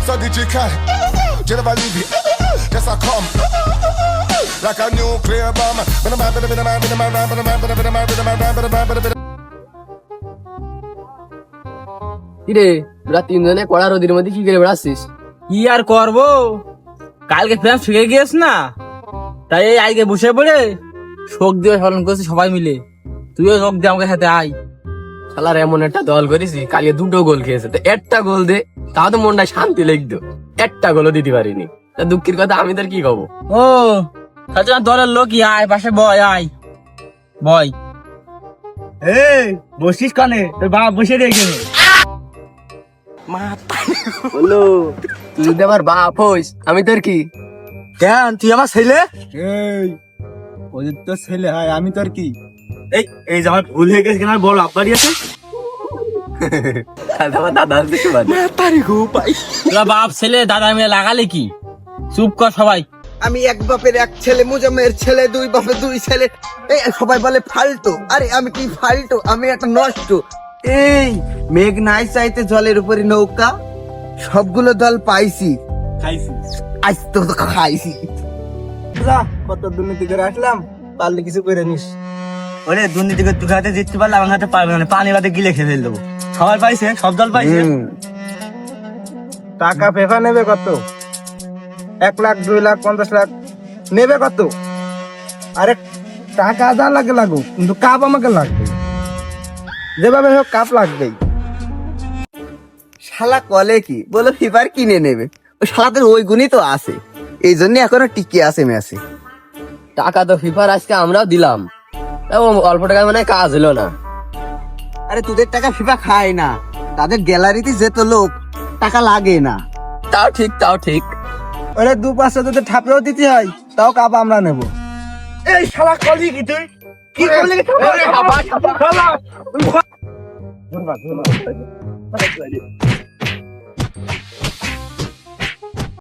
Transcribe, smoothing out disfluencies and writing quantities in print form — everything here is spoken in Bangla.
so digital. You never leave it. Just a come. Like a nuclear bomb. কিরে তোরা তিনজনে কড়া রোদের মধ্যে কি করে বেড়াচ্ছিস? কি আর করবো, কালকে প্রেম শিখে গিয়েছ না, তাই এই আজকে বসে পড়ে শোক দিয়ে স্মরণ করছি সবাই মিলে। তুইও শোক দিয়ে আমাকে সাথে আয়। শালার এমন একটা দল করেছি, কালকে 2টো গোল খেয়েছে, তো একটা গোল দে, তাও তো মনটা শান্তি লাগতো। একটা গোলও দিতে পারিনি, তা দুঃখের কথা আমি তোর কি কব। ও তাহলে দলের লোকই আয়, পাশে বয়, আয় বয়। এই বসিস কানে, তোর বাবা বসে রেখে বলো তুই যদি আমার বাপ হইস আমি তোর কি? কেন তুই আমার ছেলে? এই ওদের তো ছেলে হয়, আমি তোর কি? এই এই যে আমার ভুল হয়ে গেছে, কেন বড় আব্বাড়ি আছে। আমার দাদা দেখতে পারি তোরা বাপ ছেলে দাদা মিলে লাগালে কি? চুপ কর সবাই। আমি এক বাপের এক ছেলে, মুজাম্মের ছেলে, দুই বাপের দুই ছেলে। এই সবাই বলে ফালতু, আরে আমি কি ফালতু? আমি একটা নষ্ট। এই মেঘ নাই চাইতে জলের উপরে নৌকা, সবগুলো দল পাইছি, আজ তো খাইছি। কত দুর্নীতি করে আসলাম, পারলে কিছু করে নিস। ওরে দুর্নীতি করে তুই হাতে জিততে পারলে আমার হাতে পারবে না, পানি বাদে গিলে খেয়ে ফেল দেবো। সবাই পাইছে, সব দল পাইছে। টাকা ফেফা নেবে কত? 1 লাখ, 2 লাখ, 50 লাখ নেবে কত? আরে টাকা যা লাগে লাগুক, কিন্তু কাপ আমাকে লাগবে, যেভাবে হোক কাপ লাগবেই। শালা কলে কি বলে ফিফার কিনে নেবে, ওই শালাদের ওই গুণই তো আছে, এই জন্য এখনো টিকে আছে ম্যাচে। টাকা তো ফিফার আজকে আমরাও দিলাম, এবং অল্প টাকায় মানে কাজ হলো না। আরে তোদের টাকা ফিফা খায় না, তাদের গ্যালারিতে যেত লোক, টাকা লাগে না। তাও ঠিক, তাও ঠিক। ওরে 2-500 যদি ঠাপেও দিতে হয়, তাও কাপ আমরা নেব। এই শালা কলি কি তুই কি করলি?